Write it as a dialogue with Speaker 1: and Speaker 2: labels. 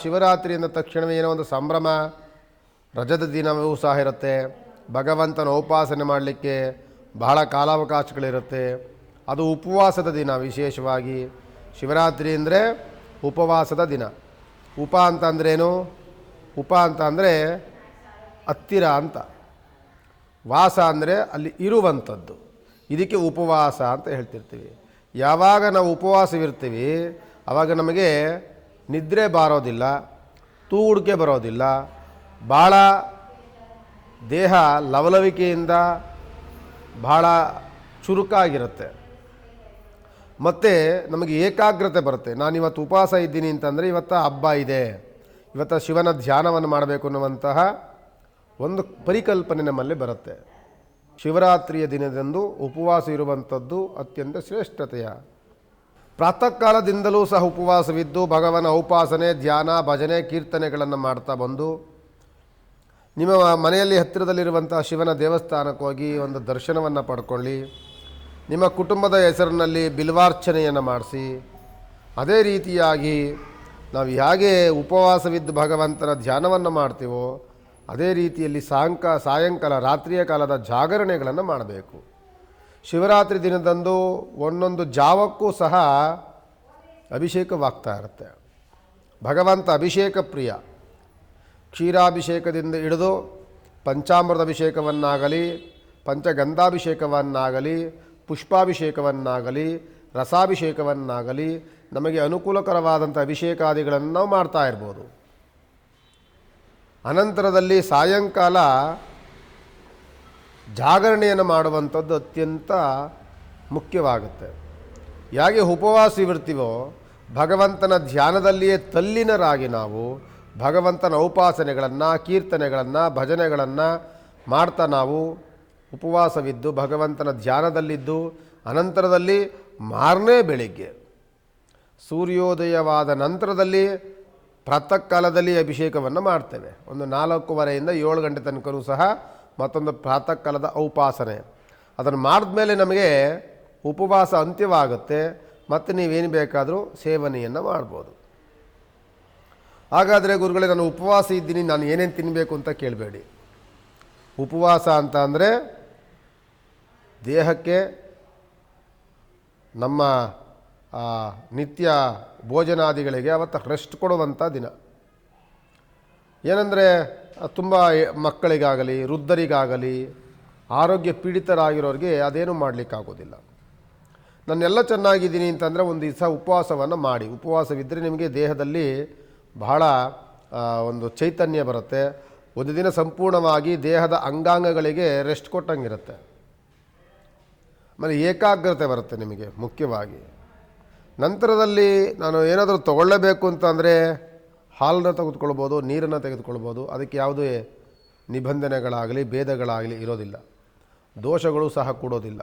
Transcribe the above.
Speaker 1: ಶಿವರಾತ್ರಿ ಅಂದ ತಕ್ಷಣವೇ ಏನೋ ಒಂದು ಸಂಭ್ರಮ, ರಜದ ದಿನವೂ ಸಹ ಇರುತ್ತೆ. ಭಗವಂತನ ಉಪಾಸನೆ ಮಾಡಲಿಕ್ಕೆ ಬಹಳ ಕಾಲಾವಕಾಶಗಳಿರುತ್ತೆ. ಅದು ಉಪವಾಸದ ದಿನ. ವಿಶೇಷವಾಗಿ ಶಿವರಾತ್ರಿ ಅಂದರೆ ಉಪವಾಸದ ದಿನ. ಉಪ ಅಂತಂದ್ರೇನು? ಉಪ ಅಂತ ಅಂದರೆ ಹತ್ತಿರ ಅಂತ, ವಾಸ ಅಂದರೆ ಅಲ್ಲಿ ಇರುವಂಥದ್ದು. ಇದಕ್ಕೆ ಉಪವಾಸ ಅಂತ ಹೇಳ್ತಿರ್ತೀವಿ. ಯಾವಾಗ ನಾವು ಉಪವಾಸವಿರ್ತೀವಿ ಆವಾಗ ನಮಗೆ ನಿದ್ರೆ ಬಾರೋದಿಲ್ಲ, ತೂಗುಡಿಕೆ ಬರೋದಿಲ್ಲ, ಭಾಳ ದೇಹ ಲವಲವಿಕೆಯಿಂದ ಭಾಳ ಚುರುಕಾಗಿರುತ್ತೆ. ಮತ್ತು ನಮಗೆ ಏಕಾಗ್ರತೆ ಬರುತ್ತೆ. ನಾನಿವತ್ತು ಉಪವಾಸ ಇದ್ದೀನಿ ಅಂತಂದರೆ ಇವತ್ತು ಹಬ್ಬ ಇದೆ, ಇವತ್ತು ಶಿವನ ಧ್ಯಾನವನ್ನು ಮಾಡಬೇಕು ಅನ್ನುವಂತಹ ಒಂದು ಪರಿಕಲ್ಪನೆ ನಮ್ಮಲ್ಲಿ ಬರುತ್ತೆ. ಶಿವರಾತ್ರಿಯ ದಿನದಂದು ಉಪವಾಸ ಇರುವಂಥದ್ದು ಅತ್ಯಂತ ಶ್ರೇಷ್ಠತೆಯ. ಪ್ರಾತಃ ಕಾಲದಿಂದಲೂ ಸಹ ಉಪವಾಸವಿದ್ದು ಭಗವನ ಉಪಾಸನೆ, ಧ್ಯಾನ, ಭಜನೆ, ಕೀರ್ತನೆಗಳನ್ನು ಮಾಡ್ತಾ ಬಂದು ನಿಮ್ಮ ಮನೆಯಲ್ಲಿ ಹತ್ತಿರದಲ್ಲಿರುವಂಥ ಶಿವನ ದೇವಸ್ಥಾನಕ್ಕೆ ಹೋಗಿ ಒಂದು ದರ್ಶನವನ್ನು ಪಡ್ಕೊಳ್ಳಿ. ನಿಮ್ಮ ಕುಟುಂಬದ ಹೆಸರಿನಲ್ಲಿ ಬಿಲ್ವಾರ್ಚನೆಯನ್ನು ಮಾಡಿಸಿ. ಅದೇ ರೀತಿಯಾಗಿ ನಾವು ಹೇಗೆ ಉಪವಾಸವಿದ್ದು ಭಗವಂತನ ಧ್ಯಾನವನ್ನು ಮಾಡ್ತೀವೋ ಅದೇ ರೀತಿಯಲ್ಲಿ ಸಾಯಂಕಾಲ ರಾತ್ರಿಯ ಕಾಲದ ಜಾಗರಣೆಗಳನ್ನು ಮಾಡಬೇಕು. ಶಿವರಾತ್ರಿ ದಿನದಂದು ಒಂದೊಂದು ಜಾವಕ್ಕೂ ಸಹ ಅಭಿಷೇಕವಾಗ್ತಾ ಇರುತ್ತೆ. ಭಗವಂತ ಅಭಿಷೇಕ ಪ್ರಿಯ. ಕ್ಷೀರಾಭಿಷೇಕದಿಂದ ಹಿಡಿದು ಪಂಚಾಮೃತ ಅಭಿಷೇಕವನ್ನಾಗಲಿ, ಪಂಚಗಂಧಾಭಿಷೇಕವನ್ನಾಗಲಿ, ಪುಷ್ಪಾಭಿಷೇಕವನ್ನಾಗಲಿ, ರಸಾಭಿಷೇಕವನ್ನಾಗಲಿ ನಮಗೆ ಅನುಕೂಲಕರವಾದಂಥ ಅಭಿಷೇಕಾದಿಗಳನ್ನು ನಾವು ಮಾಡ್ತಾ ಇರ್ಬೋದು. ಅನಂತರದಲ್ಲಿ ಸಾಯಂಕಾಲ ಜಾಗರಣೆಯನ್ನು ಮಾಡುವಂಥದ್ದು ಅತ್ಯಂತ ಮುಖ್ಯವಾಗುತ್ತೆ. ಹೇಗೆ ಉಪವಾಸವಿರ್ತೀವೋ ಭಗವಂತನ ಧ್ಯಾನದಲ್ಲಿಯೇ ತಲ್ಲೀನರಾಗಿ ನಾವು ಭಗವಂತನ ಉಪಾಸನೆಗಳನ್ನು, ಕೀರ್ತನೆಗಳನ್ನು, ಭಜನೆಗಳನ್ನು ಮಾಡ್ತಾ ನಾವು ಉಪವಾಸವಿದ್ದು ಭಗವಂತನ ಧ್ಯಾನದಲ್ಲಿದ್ದು ಅನಂತರದಲ್ಲಿ ಮಾರನೇ ಬೆಳಿಗ್ಗೆ ಸೂರ್ಯೋದಯವಾದ ನಂತರದಲ್ಲಿ ಪ್ರಾತಃ ಕಾಲದಲ್ಲಿ ಅಭಿಷೇಕವನ್ನು ಮಾಡ್ತೇವೆ. ಒಂದು 4:15 7 ಗಂಟೆ ತನಕನೂ ಸಹ ಮತ್ತೊಂದು ಪ್ರಾತಃ ಕಾಲದ ಉಪಾಸನೆ. ಅದನ್ನು ಮಾಡಿದ್ಮೇಲೆ ನಮಗೆ ಉಪವಾಸ ಅಂತ್ಯವಾಗುತ್ತೆ. ಮತ್ತು ನೀವೇನು ಬೇಕಾದರೂ ಸೇವನೆಯನ್ನು ಮಾಡ್ಬೋದು. ಹಾಗಾದರೆ ಗುರುಗಳೇ, ನಾನು ಉಪವಾಸ ಇದ್ದೀನಿ, ನಾನು ಏನೇನು ತಿನ್ನಬೇಕು ಅಂತ ಕೇಳಬೇಡಿ. ಉಪವಾಸ ಅಂತ ಅಂದರೆ ದೇಹಕ್ಕೆ ನಮ್ಮ ನಿತ್ಯ ಭೋಜನಾದಿಗಳಿಗೆ ಅವತ್ತು ರೆಸ್ಟ್ ಕೊಡುವಂಥ ದಿನ. ಏನಂದರೆ ತುಂಬ ಮಕ್ಕಳಿಗಾಗಲಿ, ವೃದ್ಧರಿಗಾಗಲಿ, ಆರೋಗ್ಯ ಪೀಡಿತರಾಗಿರೋರಿಗೆ ಅದೇನೂ ಮಾಡಲಿಕ್ಕಾಗೋದಿಲ್ಲ. ನಾನೆಲ್ಲ ಚೆನ್ನಾಗಿದ್ದೀನಿ ಅಂತಂದರೆ ಒಂದು ದಿವಸ ಉಪವಾಸವನ್ನು ಮಾಡಿ. ಉಪವಾಸವಿದ್ದರೆ ನಿಮಗೆ ದೇಹದಲ್ಲಿ ಬಹಳ ಒಂದು ಚೈತನ್ಯ ಬರುತ್ತೆ. ಒಂದು ದಿನ ಸಂಪೂರ್ಣವಾಗಿ ದೇಹದ ಅಂಗಾಂಗಗಳಿಗೆ ರೆಸ್ಟ್ ಕೊಟ್ಟಂಗಿರುತ್ತೆ. ಆಮೇಲೆ ಏಕಾಗ್ರತೆ ಬರುತ್ತೆ ನಿಮಗೆ ಮುಖ್ಯವಾಗಿ. ನಂತರದಲ್ಲಿ ನಾನು ಏನಾದರೂ ತೊಗೊಳ್ಳೇಬೇಕು ಅಂತಂದರೆ ಹಾಲನ್ನು ತೆಗೆದುಕೊಳ್ಬೋದು, ನೀರನ್ನು ತೆಗೆದುಕೊಳ್ಬೋದು. ಅದಕ್ಕೆ ಯಾವುದೇ ನಿಬಂಧನೆಗಳಾಗಲಿ ಭೇದಗಳಾಗಲಿ ಇರೋದಿಲ್ಲ, ದೋಷಗಳು ಸಹ ಕೂಡೋದಿಲ್ಲ.